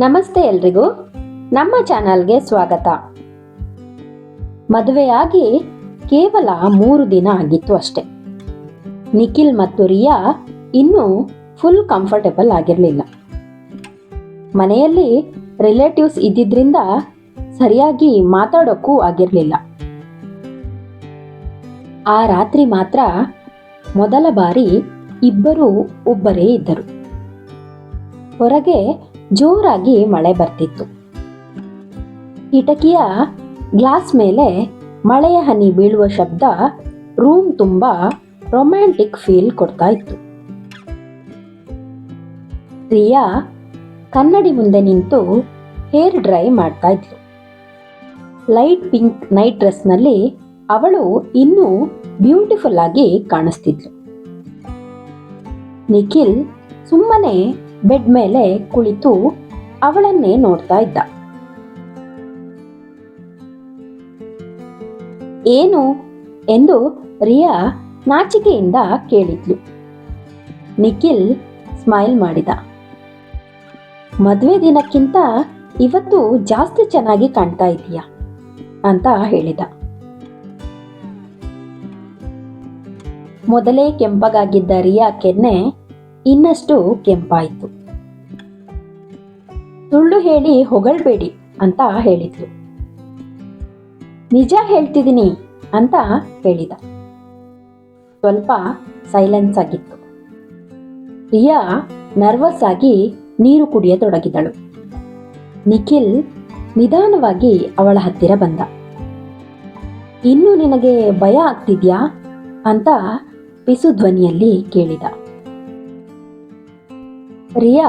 ನಮಸ್ತೆ ಎಲ್ರಿಗೂ, ನಮ್ಮ ಚಾನಲ್ಗೆ ಸ್ವಾಗತ. ಮದುವೆಯಾಗಿ ಕೇವಲ 3 ದಿನ ಆಗಿತ್ತು ಅಷ್ಟೆ. ನಿಖಿಲ್ ಮತ್ತು ರಿಯಾ ಇನ್ನೂ ಫುಲ್ ಕಂಫರ್ಟೇಬಲ್ ಆಗಿರಲಿಲ್ಲ. ಮನೆಯಲ್ಲಿ ರಿಲೇಟಿವ್ಸ್ ಇದ್ದಿದ್ರಿಂದ ಸರಿಯಾಗಿ ಮಾತಾಡೋಕ್ಕೂ ಆಗಿರಲಿಲ್ಲ. ಆ ರಾತ್ರಿ ಮಾತ್ರ ಮೊದಲ ಬಾರಿ ಇಬ್ಬರೂ ಒಬ್ಬರೇ ಇದ್ದರು. ಹೊರಗೆ ಜೋರಾಗಿ ಮಳೆ ಬರ್ತಿತ್ತು. ಕಿಟಕಿಯ ಗ್ಲಾಸ್ ಮೇಲೆ ಮಳೆಯ ಹನಿ ಬೀಳುವ ಶಬ್ದ ರೂಮ್ ತುಂಬ ರೊಮ್ಯಾಂಟಿಕ್ ಫೀಲ್ ಕೊಡ್ತಾ ಇತ್ತು. ರಿಯಾ ಕನ್ನಡಿ ಮುಂದೆ ನಿಂತು ಹೇರ್ ಡ್ರೈ ಮಾಡ್ತಾ ಇದ್ಲು. ಲೈಟ್ ಪಿಂಕ್ ನೈಟ್ ಡ್ರೆಸ್ನಲ್ಲಿ ಅವಳು ಇನ್ನೂ ಬ್ಯೂಟಿಫುಲ್ ಆಗಿ ಕಾಣಿಸ್ತಿದ್ಲು. ನಿಖಿಲ್ ಸುಮ್ಮನೆ ಬೆಡ್ ಮೇಲೆ ಕುಳಿತು ಅವಳನ್ನೇ ನೋಡ್ತಾ ಇದ್ದ. ಏನು ಎಂದು ರಿಯಾ ನಾಚಿಕೆಯಿಂದ ಕೇಳಿದ್ಲು. ನಿಖಿಲ್ ಸ್ಮೈಲ್ ಮಾಡಿದ. ಮದುವೆ ದಿನಕ್ಕಿಂತ ಇವತ್ತು ಜಾಸ್ತಿ ಚೆನ್ನಾಗಿ ಕಾಣ್ತಾ ಇದೀಯಾ ಅಂತ ಹೇಳಿದ. ಮೊದಲೇ ಕೆಂಪಗಾಗಿದ್ದ ರಿಯಾ ಕೆನ್ನೆ ಇನ್ನಷ್ಟು ಕೆಂಪಾಯಿತು. ಸುಳ್ಳು ಹೇಳಿ ಹೊಗಳ್ಬೇಡಿ ಅಂತ ಹೇಳಿದ್ಲು. ನಿಜ ಹೇಳ್ತಿದ್ದೀನಿ ಅಂತ ಹೇಳಿದ. ಸ್ವಲ್ಪ ಸೈಲೆನ್ಸ್ ಆಗಿತ್ತು. ರಿಯಾ ನರ್ವಸ್ ಆಗಿ ನೀರು ಕುಡಿಯತೊಡಗಿದಳು. ನಿಖಿಲ್ ನಿಧಾನವಾಗಿ ಅವಳ ಹತ್ತಿರ ಬಂದ. ಇನ್ನು ನಿನಗೆ ಭಯ ಆಗ್ತಿದ್ಯಾ ಅಂತ ಪಿಸು ಧ್ವನಿಯಲ್ಲಿ ಕೇಳಿದ. ರಿಯಾ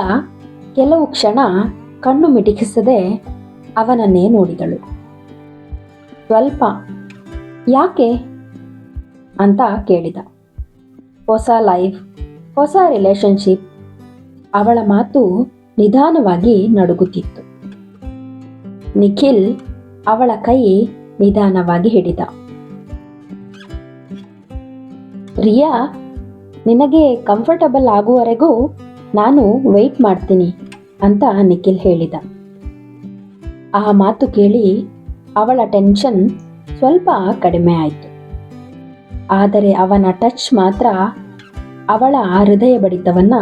ಕೆಲವು ಕ್ಷಣ ಕಣ್ಣು ಮಿಟುಕಿಸದೆ ಅವನನ್ನೇ ನೋಡಿದಳು. ಸ್ವಲ್ಪ. ಯಾಕೆ ಅಂತ ಕೇಳಿದ. ಹೊಸ ಲೈಫ್, ಹೊಸ ರಿಲೇಶನ್ಶಿಪ್. ಅವಳ ಮಾತು ನಿಧಾನವಾಗಿ ನಡುಗುತ್ತಿತ್ತು. ನಿಖಿಲ್ ಅವಳ ಕೈ ನಿಧಾನವಾಗಿ ಹಿಡಿದ. ರಿಯಾ, ನಿನಗೆ ಕಂಫರ್ಟಬಲ್ ಆಗುವವರೆಗೂ ನಾನು ವೆಯ್ಟ್ ಮಾಡ್ತೀನಿ ಅಂತ ನಿಖಿಲ್ ಹೇಳಿದ. ಆ ಮಾತು ಕೇಳಿ ಅವಳ ಟೆನ್ಷನ್ ಸ್ವಲ್ಪ ಕಡಿಮೆ ಆಯಿತು. ಆದರೆ ಅವನ ಟಚ್ ಮಾತ್ರ ಅವಳ ಹೃದಯ ಬಡಿತವನ್ನ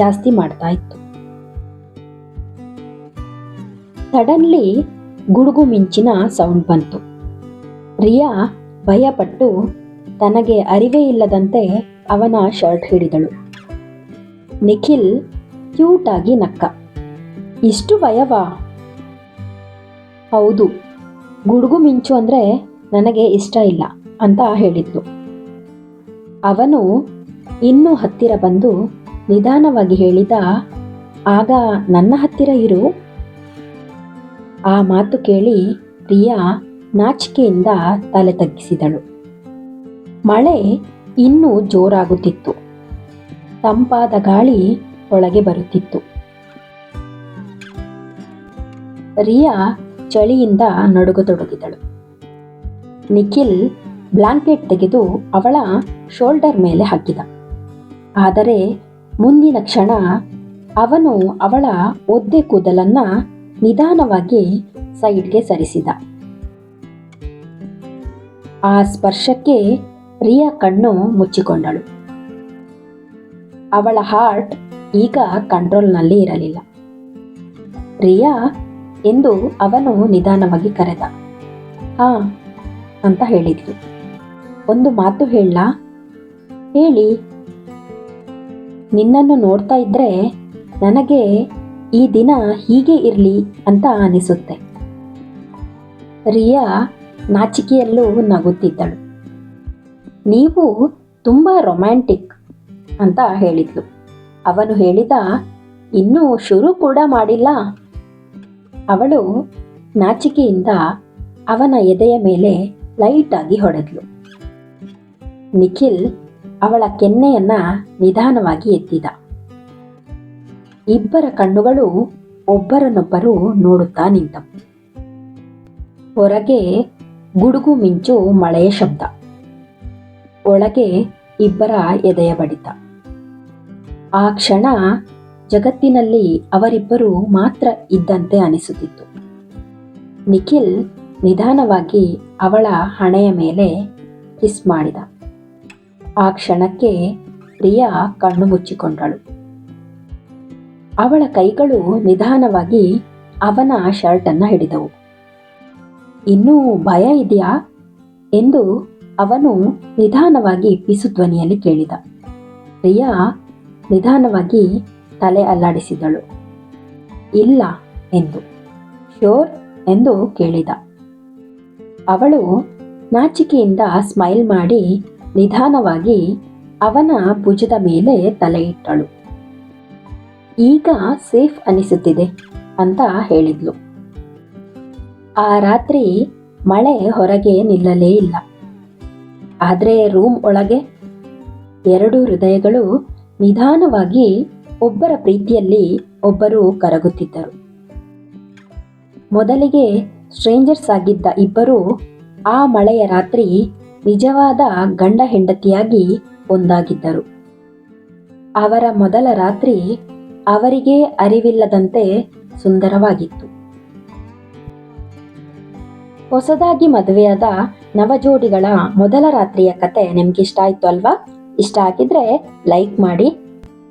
ಜಾಸ್ತಿ ಮಾಡ್ತಾ ಇತ್ತು. ಸಡನ್ಲಿ ಗುಡುಗು ಮಿಂಚಿನ ಸೌಂಡ್ ಬಂತು. ರಿಯಾ ಭಯಪಟ್ಟು ತನಗೆ ಅರಿವೇ ಇಲ್ಲದಂತೆ ಅವನ ಶರ್ಟ್ ಹಿಡಿದಳು. ನಿಖಿಲ್ ಕ್ಯೂಟ್ ಆಗಿ ನಕ್ಕ. ಇಷ್ಟು ಭಯವಾ? ಹೌದು, ಗುಡುಗು ಮಿಂಚು ಅಂದರೆ ನನಗೆ ಇಷ್ಟ ಇಲ್ಲ ಅಂತ ಹೇಳಿದ್ಲು. ಅವನು ಇನ್ನೂ ಹತ್ತಿರ ಬಂದು ನಿಧಾನವಾಗಿ ಹೇಳಿದ, ಆಗ ನನ್ನ ಹತ್ತಿರ ಇರು. ಆ ಮಾತು ಕೇಳಿ ರಿಯಾ ನಾಚಿಕೆಯಿಂದ ತಲೆ ತಗ್ಗಿಸಿದಳು. ಮಳೆ ಇನ್ನೂ ಜೋರಾಗುತ್ತಿತ್ತು. ತಂಪಾದ ಗಾಳಿ ಒಳಗೆ ಬರುತ್ತಿತ್ತು. ರಿಯಾ ಚಳಿಯಿಂದ ನಡುಗತೊಡಗಿದಳು. ನಿಖಿಲ್ ಬ್ಲಾಂಕೆಟ್ ತೆಗೆದು ಅವಳ ಶೋಲ್ಡರ್ ಮೇಲೆ ಹಾಕಿದ. ಆದರೆ ಮುಂದಿನ ಕ್ಷಣ ಅವನು ಅವಳ ಒದ್ದೆ ಕೂದಲನ್ನ ನಿಧಾನವಾಗಿ ಸೈಡ್ಗೆ ಸರಿಸಿದ. ಆ ಸ್ಪರ್ಶಕ್ಕೆ ರಿಯಾ ಕಣ್ಣು ಮುಚ್ಚಿಕೊಂಡಳು. ಅವಳ ಹಾರ್ಟ್ ಈಗ ಕಂಟ್ರೋಲ್ನಲ್ಲಿ ಇರಲಿಲ್ಲ. ರಿಯಾ ಎಂದು ಅವನು ನಿಧಾನವಾಗಿ ಕರೆದ. ಹಾ ಅಂತ ಹೇಳಿದ್ಲು. ಒಂದು ಮಾತು ಹೇಳಲಾ? ಹೇಳಿ. ನಿನ್ನನ್ನು ನೋಡ್ತಾ ಇದ್ರೆ ನನಗೆ ಈ ದಿನ ಹೀಗೆ ಇರಲಿ ಅಂತ ಅನಿಸುತ್ತೆ. ರಿಯಾ ನಾಚಿಕೆಯಲ್ಲೂ ನಗುತ್ತಿದ್ದಳು. ನೀವು ತುಂಬ ರೊಮ್ಯಾಂಟಿಕ್ ಅಂತ ಹೇಳಿದ್ಲು. ಅವನು ಹೇಳಿದ, ಇನ್ನೂ ಶುರು ಕೂಡ ಮಾಡಿಲ್ಲ. ಅವಳು ನಾಚಿಕೆಯಿಂದ ಅವನ ಎದೆಯ ಮೇಲೆ ಲೈಟ್ ಆಗಿ ಹೊಡೆದ್ಲು. ನಿಖಿಲ್ ಅವಳ ಕೆನ್ನೆಯನ್ನ ನಿಧಾನವಾಗಿ ಎತ್ತಿದ. ಇಬ್ಬರ ಕಣ್ಣುಗಳು ಒಬ್ಬರನ್ನೊಬ್ಬರು ನೋಡುತ್ತಾ ನಿಂತವು. ಹೊರಗೆ ಗುಡುಗು ಮಿಂಚು ಮಳೆಯ ಶಬ್ದ. ಒಳಗೆ ಇಬ್ಬರ ಎದೆಯ ಬಡಿತ. ಆ ಕ್ಷಣ ಜಗತ್ತಿನಲ್ಲಿ ಅವರಿಬ್ಬರು ಮಾತ್ರ ಇದ್ದಂತೆ ಅನಿಸುತ್ತಿತ್ತು. ನಿಖಿಲ್ ನಿಧಾನವಾಗಿ ಅವಳ ಹಣೆಯ ಮೇಲೆ ಕಿಸ್ ಮಾಡಿದ. ಆ ಕ್ಷಣಕ್ಕೆ ಪ್ರಿಯಾ ಕಣ್ಣು ಮುಚ್ಚಿಕೊಂಡಳು. ಅವಳ ಕೈಗಳು ನಿಧಾನವಾಗಿ ಅವನ ಶರ್ಟನ್ನು ಹಿಡಿದವು. ಇನ್ನೂ ಭಯ ಇದೆಯಾ ಎಂದು ಅವನು ನಿಧಾನವಾಗಿ ಪಿಸು ಧ್ವನಿಯಲ್ಲಿ ಕೇಳಿದ. ಪ್ರಿಯಾ ನಿಧಾನವಾಗಿ ತಲೆ ಅಲ್ಲಾಡಿಸಿದಳು. ಇಲ್ಲ ಎಂದು. ಶ್ಯೂರ್ ಎಂದು ಕೇಳಿದ. ಅವಳು ನಾಚಿಕೆಯಿಂದ ಸ್ಮೈಲ್ ಮಾಡಿ ನಿಧಾನವಾಗಿ ಅವನ ಭುಜದ ಮೇಲೆ ತಲೆ ಇಟ್ಟಳು. ಈಗ ಸೇಫ್ ಅನಿಸುತ್ತಿದೆ ಅಂತ ಹೇಳಿದ್ಲು. ಆ ರಾತ್ರಿ ಮಳೆ ಹೊರಗೆ ನಿಲ್ಲಲೇ ಇಲ್ಲ. ಆದರೆ ರೂಮ್ ಒಳಗೆ ಎರಡು ಹೃದಯಗಳು ನಿಧಾನವಾಗಿ ಒಬ್ಬರ ಪ್ರೀತಿಯಲ್ಲಿ ಒಬ್ಬರು ಕರಗುತ್ತಿದ್ದರು. ಮೊದಲಿಗೆ ಸ್ಟ್ರೇಂಜರ್ಸ್ ಆಗಿದ್ದ ಇಬ್ಬರು ಆ ಮಳೆಯ ರಾತ್ರಿ ನಿಜವಾದ ಗಂಡ ಹೆಂಡತಿಯಾಗಿ ಒಂದಾಗಿದ್ದರು. ಅವರ ಮೊದಲ ರಾತ್ರಿ ಅವರಿಗೆ ಅರಿವಿಲ್ಲದಂತೆ ಸುಂದರವಾಗಿತ್ತು. ಹೊಸದಾಗಿ ಮದುವೆಯಾದ ನವಜೋಡಿಗಳ ಮೊದಲ ರಾತ್ರಿಯ ಕತೆ ನಿಮ್ಗೆ ಇಷ್ಟ ಆಯ್ತು ಅಲ್ವಾ? ಇಷ್ಟ ಆಗಿದ್ರೆ ಲೈಕ್ ಮಾಡಿ,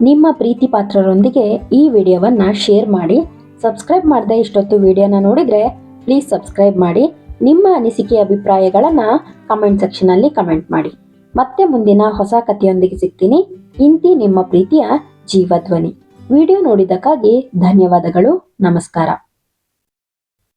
ನಿಮ್ಮ ಪ್ರೀತಿ ಪಾತ್ರರೊಂದಿಗೆ ಈ ವಿಡಿಯೋವನ್ನು ಶೇರ್ ಮಾಡಿ. ಸಬ್ಸ್ಕ್ರೈಬ್ ಮಾಡದೆ ಇಷ್ಟೊತ್ತು ವಿಡಿಯೋನ ನೋಡಿದರೆ ಪ್ಲೀಸ್ ಸಬ್ಸ್ಕ್ರೈಬ್ ಮಾಡಿ. ನಿಮ್ಮ ಅನಿಸಿಕೆ ಅಭಿಪ್ರಾಯಗಳನ್ನು ಕಮೆಂಟ್ ಸೆಕ್ಷನಲ್ಲಿ ಕಮೆಂಟ್ ಮಾಡಿ. ಮತ್ತೆ ಮುಂದಿನ ಹೊಸ ಕಥೆಯೊಂದಿಗೆ ಸಿಗ್ತೀನಿ. ಇಂತಿ ನಿಮ್ಮ ಪ್ರೀತಿಯ ಜೀವಧ್ವನಿ. ವಿಡಿಯೋ ನೋಡಿದ್ದಕ್ಕಾಗಿ ಧನ್ಯವಾದಗಳು. ನಮಸ್ಕಾರ.